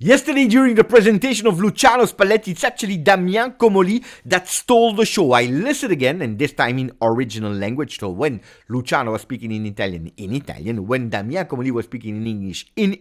Yesterday, during the presentation of Luciano Spalletti, it's actually Damien Comolli that stole the show. I listened again, and this time in original language. So when Luciano was speaking in Italian, when Damien Comolli was speaking in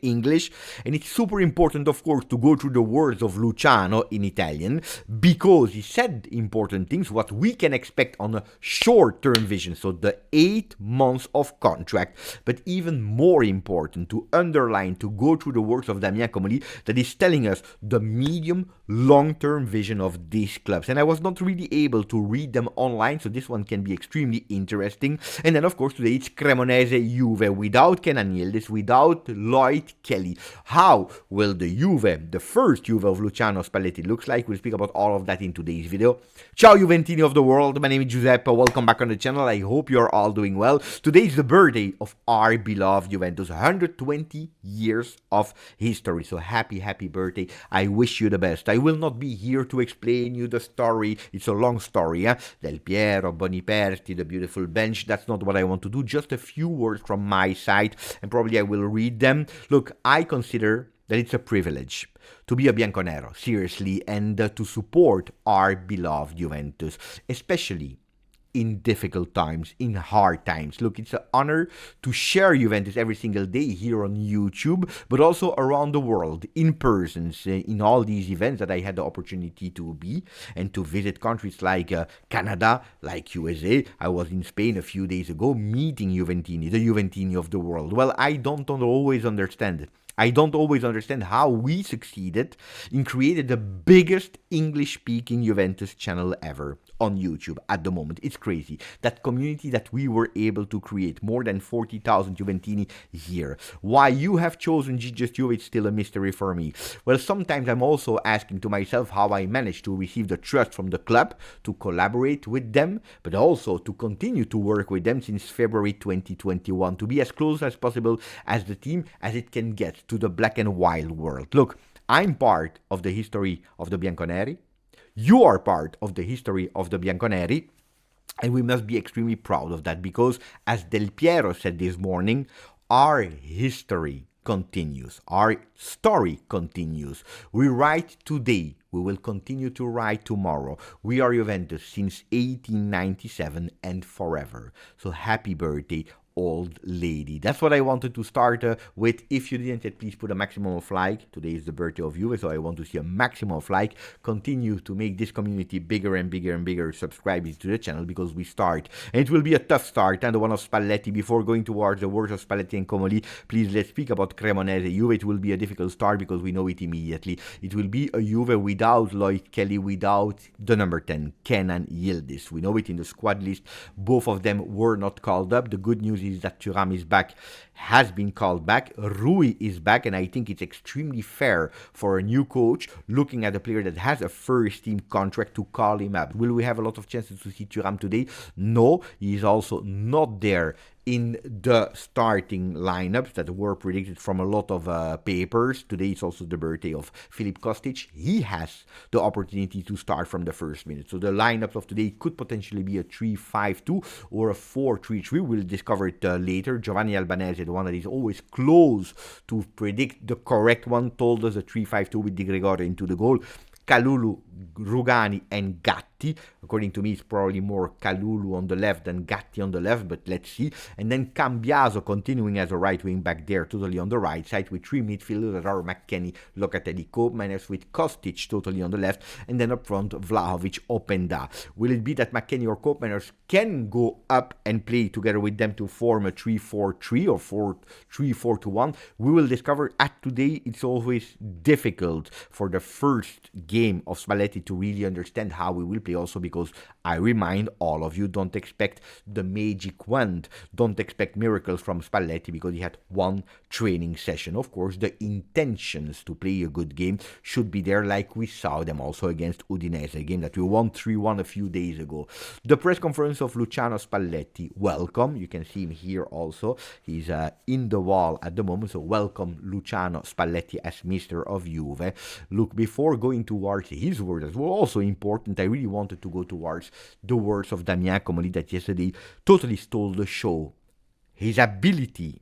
English. And it's super important, of course, to go through the words of Luciano in Italian, because he said important things, what we can expect on a short-term vision, so the 8 months of contract. But even more important, to underline, to go through the words of Damien Comolli, that is telling us the medium long-term vision of these clubs. And I was not really able to read them online, so this one can be extremely interesting. And then, of course, today it's Cremonese Juve without Yildiz, without Lloyd Kelly. How will the Juve, the first Juve of Luciano Spalletti, looks like? We'll speak about all of that in today's video. Ciao Juventini of the world, my name is Giuseppe, welcome back on the channel. I hope you're all doing well. Today is the birthday of our beloved Juventus, 120 years of history. So happy birthday. I wish you the best. I will not be here to explain you the story. It's a long story, Del Piero, Boniperti, the beautiful bench. That's not what I want to do. Just a few words from my side, and probably I will read them. Look, I consider that it's a privilege to be a Bianconero, seriously, and to support our beloved Juventus, especially in difficult times, in hard times. Look, it's an honor to share Juventus every single day here on YouTube, but also around the world, in person, in all these events that I had the opportunity to be, and to visit countries like Canada, like USA. I was in Spain a few days ago, meeting Juventini, the Juventini of the world. Well, I don't always understand it. I don't always understand how we succeeded in creating the biggest English-speaking Juventus channel ever on YouTube at the moment. It's crazy. That community that we were able to create, more than 40,000 Juventini here. Why you have chosen GJustjuve, it's still a mystery for me. Well, sometimes I'm also asking to myself how I managed to receive the trust from the club, to collaborate with them, but also to continue to work with them since February 2021, to be as close as possible as the team as it can get to the black and white world. Look, I'm part of the history of the Bianconeri. You are part of the history of the Bianconeri. And we must be extremely proud of that, because as Del Piero said this morning, our history continues. Our story continues. We write today. We will continue to write tomorrow. We are Juventus since 1897 and forever. So happy birthday, old lady. That's what I wanted to start with. If you didn't yet, please put a maximum of like. Today is the birthday of Juve, so I want to see a maximum of like. Continue to make this community bigger and bigger and bigger. Subscribe to the channel, because we start, and it will be a tough start, and the one of Spalletti. Before going towards the words of Spalletti and Comolli, please let's speak about Cremonese Juve. It will be a difficult start because we know it immediately. It will be a Juve without Lloyd Kelly, without the number 10, Yildiz. We know it in the squad list. Both of them were not called up. The good news is that Thuram is back, has been called back. Rui is back, and I think it's extremely fair for a new coach looking at a player that has a first team contract to call him up. Will we have a lot of chances to see Thuram today? No, he is also not there in the starting lineups that were predicted from a lot of papers. Today is also the birthday of Filip Kostic. He has the opportunity to start from the first minute. So the lineups of today could potentially be a 3-5-2 or a 4-3-3. We'll discover it later. Giovanni Albanese, the one that is always close to predict the correct one, told us a 3-5-2 with Di Gregorio into the goal. Kalulu, Rugani, and Gatti. According to me, it's probably more Kalulu on the left than Gatti on the left, but let's see. And then Cambiaso continuing as a right wing back there, totally on the right side, with three midfielders that are McKennie, Locatelli, Koopmeiners, with Kostic totally on the left, and then up front, Vlahovic, Openda. Will it be that McKennie or Koopmeiners can go up and play together with them to form a 3-4-3 or 4-3-4-1? We will discover. At today, it's always difficult for the first game of Spalletti to really understand how we will play, also because I remind all of you, don't expect the magic wand, don't expect miracles from Spalletti, because he had one training session. Of course, the intentions to play a good game should be there, like we saw them also against Udinese, a game that we won 3-1 a few days ago. The press conference of Luciano Spalletti, welcome. You can see him here also. He's in the wall at the moment, so welcome Luciano Spalletti as Mr. of Juve. Look, before going towards his words, as well, also important, I really wanted to go towards the words of Damien Comolli that yesterday totally stole the show. His ability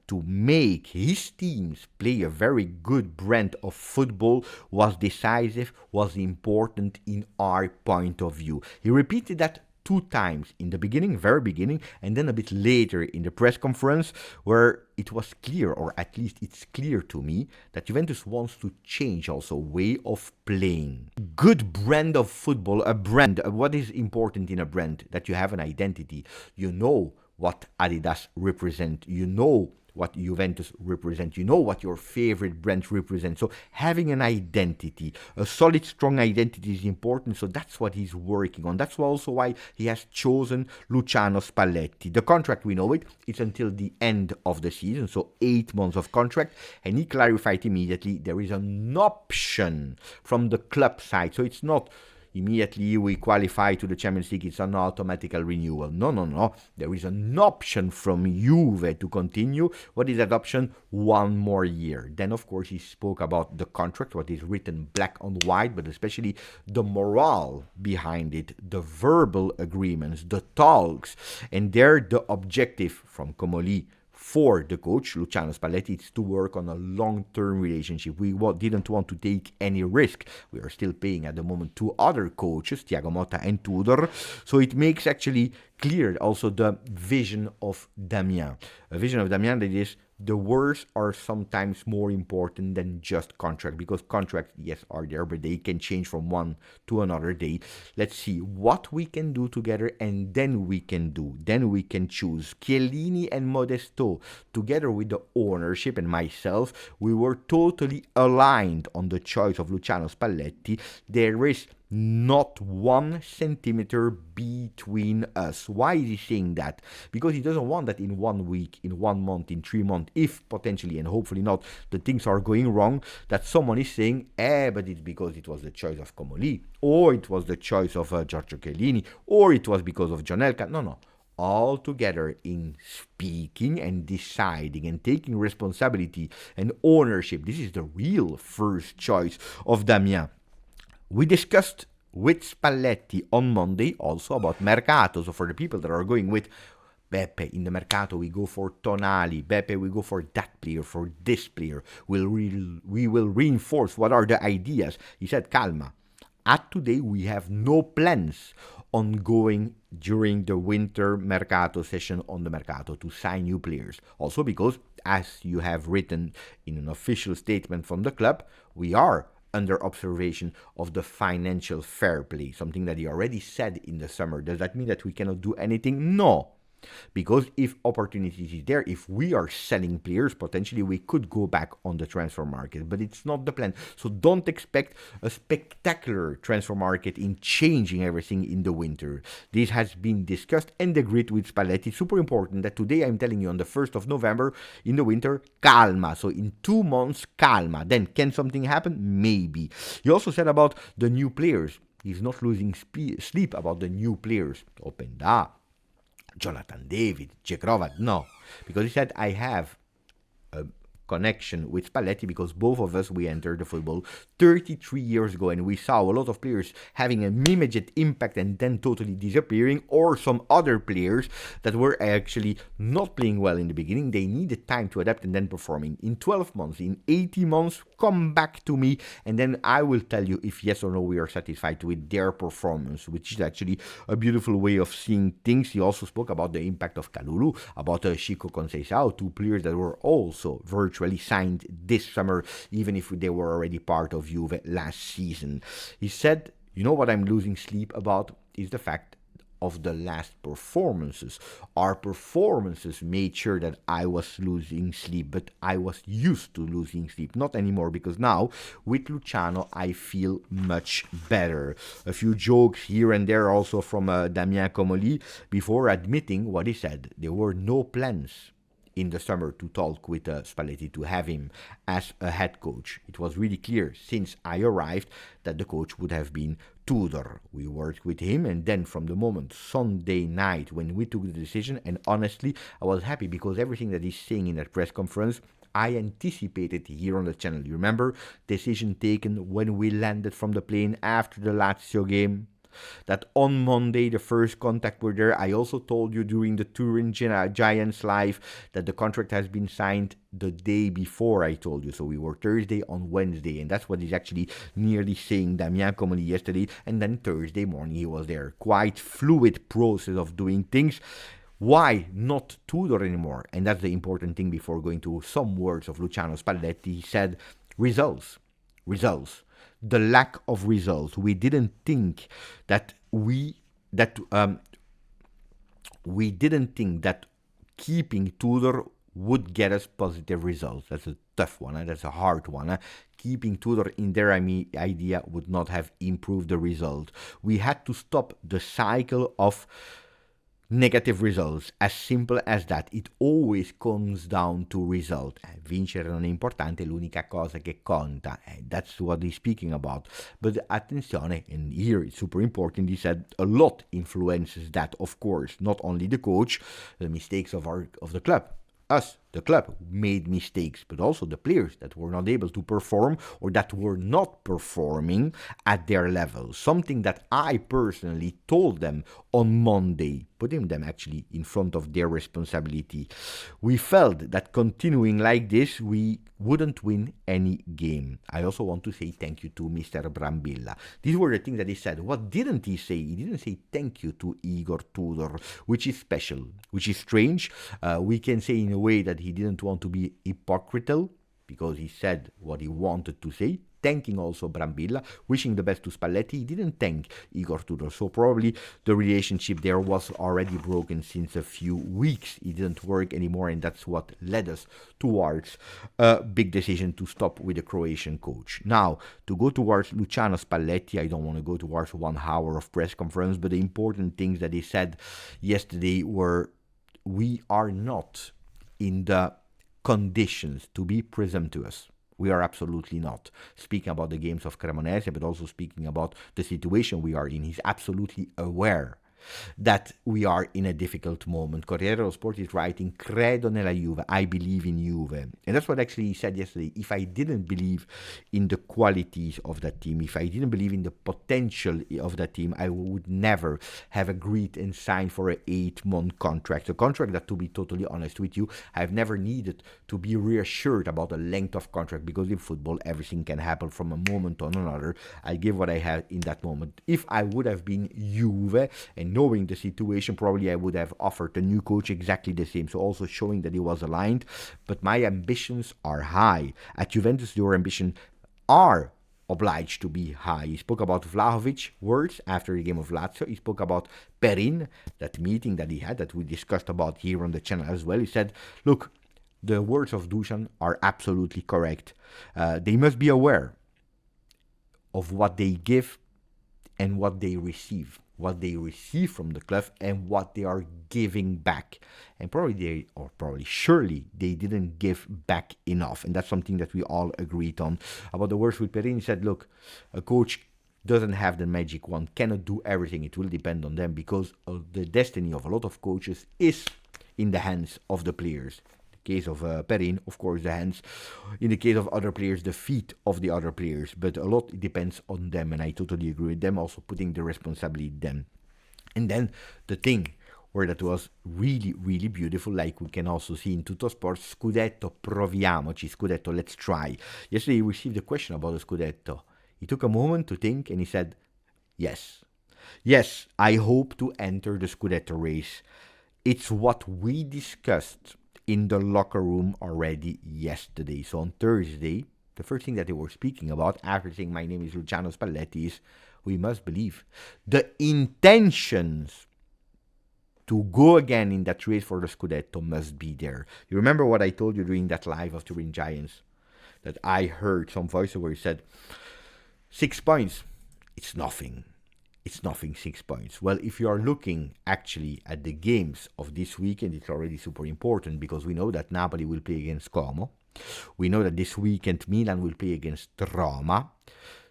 to make his teams play a very good brand of football was decisive, was important in our point of view. He repeated that 2 times in the beginning, very beginning, and then a bit later in the press conference, where it was clear, or at least it's clear to me, that Juventus wants to change also way of playing. Good brand of football, a brand. What is important in a brand? That you have an identity. You know what Adidas represent. You know what Juventus represent. You know what your favorite brands represent. So having an identity, a solid, strong identity is important. So that's what he's working on. That's also why he has chosen Luciano Spalletti. The contract, we know it, it's until the end of the season, so 8 months of contract. And he clarified immediately there is an option from the club side. So it's not immediately we qualify to the Champions League, it's an automatical renewal. No. There is an option from Juve to continue. What is that option? 1 more year. Then, of course, he spoke about the contract, what is written black on white, but especially the morale behind it, the verbal agreements, the talks. And there, the objective from Comolli for the coach, Luciano Spalletti, is to work on a long-term relationship. We didn't want to take any risk. We are still paying at the moment 2 other coaches, Thiago Motta and Tudor. So it makes actually clear also the vision of Damien. A vision of Damien that is, the words are sometimes more important than just contract, because contracts, yes, are there, but they can change from one to another day. Let's see what we can do together, and then we can choose. Chiellini and Modesto, together with the ownership and myself, we were totally aligned on the choice of Luciano Spalletti. There is not 1 centimeter between us. Why is he saying that? Because he doesn't want that in 1 week, in 1 month, in 3 months, if potentially and hopefully not, the things are going wrong, that someone is saying, but it's because it was the choice of Comolli, or it was the choice of Giorgio Chiellini, or it was because of Jonelka. No. All together in speaking and deciding and taking responsibility and ownership. This is the real first choice of Damien. We discussed with Spalletti on Monday also about Mercato. So for the people that are going with Beppe in the Mercato, we go for Tonali. Beppe, we go for that player, for this player. We will reinforce what are the ideas. He said, calma. At today, we have no plans on going during the winter Mercato session on the Mercato to sign new players. Also because, as you have written in an official statement from the club, we are under observation of the financial fair play, something that he already said in the summer. Does that mean that we cannot do anything? No. Because if opportunities is there, if we are selling players, potentially we could go back on the transfer market, but it's not the plan. So don't expect a spectacular transfer market in changing everything in the winter. This has been discussed and agreed with Spalletti. Super important that today I'm telling you on the 1st of November in the winter, calma. So in 2 months, calma. Then can something happen? Maybe. He also said about the new players. He's not losing sleep about the new players. Openda, Jonathan David, Jekrovat, no. Because he said, I have a connection with Spalletti because both of us, we entered the football 33 years ago and we saw a lot of players having an immediate impact and then totally disappearing, or some other players that were actually not playing well in the beginning. They needed time to adapt and then performing. In 12 months, in 18 months, come back to me and then I will tell you if yes or no we are satisfied with their performance, which is actually a beautiful way of seeing things. He also spoke about the impact of Kalulu, about Chico Conceição, 2 players that were also virtually signed this summer, even if they were already part of Juve last season. He said, you know what I'm losing sleep about is the fact of the last performances. Our performances made sure that I was losing sleep, but I was used to losing sleep. Not anymore, because now with Luciano I feel much better. A few jokes here and there also from Damien Comolli before admitting what he said. There were no plans in the summer to talk with Spalletti, to have him as a head coach. It was really clear since I arrived that the coach would have been Tudor. We worked with him, and then from the moment Sunday night when we took the decision, and honestly I was happy because everything that he's saying in that press conference I anticipated here on the channel. You remember, decision taken when we landed from the plane after the Lazio game. that on Monday the first contact were there. I also told you during the Turin Giants live that the contract has been signed the day before I told you. So we were Thursday on Wednesday, and that's what he's actually nearly saying Damien Comolli yesterday. And then Thursday morning he was there. Quite fluid process of doing things. Why not Tudor anymore? And that's the important thing before going to some words of Luciano Spalletti. He said, results. The lack of results. We didn't think that we didn't think that keeping Tudor would get us positive results. That's a tough one. That's a hard one. Keeping Tudor in their idea would not have improved the result. We had to stop the cycle of negative results, as simple as that. It always comes down to result. Vincere non è importante, l'unica cosa che conta. That's what he's speaking about. But attenzione, and here it's super important, he said a lot influences that, of course, not only the coach, the mistakes of the club. Us, the club, made mistakes, but also the players that were not able to perform or that were not performing at their level. Something that I personally told them on Monday, putting them actually in front of their responsibility. We felt that continuing like this, we wouldn't win any game. I also want to say thank you to Mr. Brambilla. These were the things that he said. What didn't he say? He didn't say thank you to Igor Tudor, which is special, which is strange. We can say in a way that he didn't want to be hypocritical because he said what he wanted to say, thanking also Brambilla, wishing the best to Spalletti. He didn't thank Igor Tudor, so probably the relationship there was already broken since a few weeks. It didn't work anymore, and that's what led us towards a big decision to stop with the Croatian coach. Now, to go towards Luciano Spalletti, I don't want to go towards 1 hour of press conference, but the important things that he said yesterday were, we are not in the conditions to be presumptuous. We are absolutely not. Speaking about the games of Cremonese, but also speaking about the situation we are in, he's absolutely aware that we are in a difficult moment. Corriere dello Sport is writing, credo nella Juve, I believe in Juve. And that's what actually he said yesterday. If I didn't believe in the qualities of that team, if I didn't believe in the potential of that team, I would never have agreed and signed for an 8-month contract. A contract that, to be totally honest with you, I've never needed to be reassured about the length of contract, because in football, everything can happen from a moment on another. I give what I had in that moment. If I would have been Juve, and knowing the situation, probably I would have offered the new coach exactly the same. So also showing that he was aligned. But my ambitions are high. At Juventus, your ambitions are obliged to be high. He spoke about Vlahovic words after the game of Lazio. He spoke about Perin, that meeting that he had, that we discussed about here on the channel as well. He said, look, the words of Dusan are absolutely correct. They must be aware of what they give and what they receive. What they receive from the club and what they are giving back. And surely they didn't give back enough. And that's something that we all agreed on. About the words with Perin, he said, look, a coach doesn't have the magic wand, cannot do everything. It will depend on them, because the destiny of a lot of coaches is in the hands of the players. Case of Perin, of course, the hands. In the case of other players, the feet of the other players. But a lot depends on them, and I totally agree with them, also putting the responsibility them. And then the thing where that was really, really beautiful, like we can also see in Tuttosport, Scudetto, proviamoci, Scudetto, let's try. Yesterday he received a question about the Scudetto. He took a moment to think, and he said, yes. Yes, I hope to enter the Scudetto race. It's what we discussed in the locker room already yesterday. So on Thursday, the first thing that they were speaking about after saying my name is Luciano Spalletti is, we must believe the intentions to go again in that race for the Scudetto must be there. You remember what I told you during that live of Turin Giants? That I heard some voice where he said, 6 points, it's nothing. It's nothing, 6 points. Well, if you are looking actually at the games of this weekend, it's already super important, because we know that Napoli will play against Como. We know that this weekend Milan will play against Roma.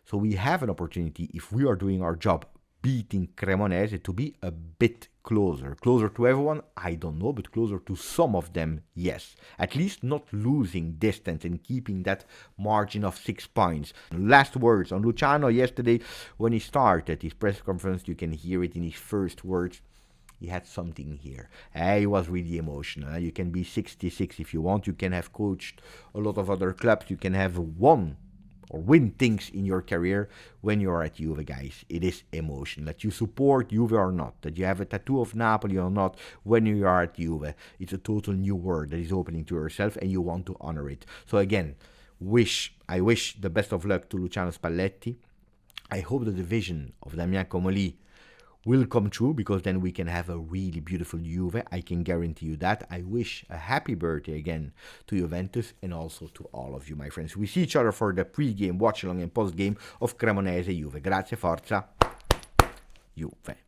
So we have an opportunity, if we are doing our job beating Cremonese to be a bit closer. Closer to everyone, I don't know, but closer to some of them, yes. At least not losing distance and keeping that margin of 6 points. Last words on Luciano yesterday when he started his press conference. You can hear it in his first words. He had something here. He was really emotional. You can be 66 if you want. You can have coached a lot of other clubs. You can have won or win things in your career when you're at Juve, guys. It is emotional. That you support Juve or not, that you have a tattoo of Napoli or not, when you are at Juve, it's a total new world that is opening to yourself and you want to honor it. So again, I wish the best of luck to Luciano Spalletti. I hope that the vision of Damien Comolli will come true, because then we can have a really beautiful Juve. I can guarantee you that. I wish a happy birthday again to Juventus and also to all of you, my friends. We see each other for the pre-game, watch-along and post-game of Cremonese Juve. Grazie, forza, Juve.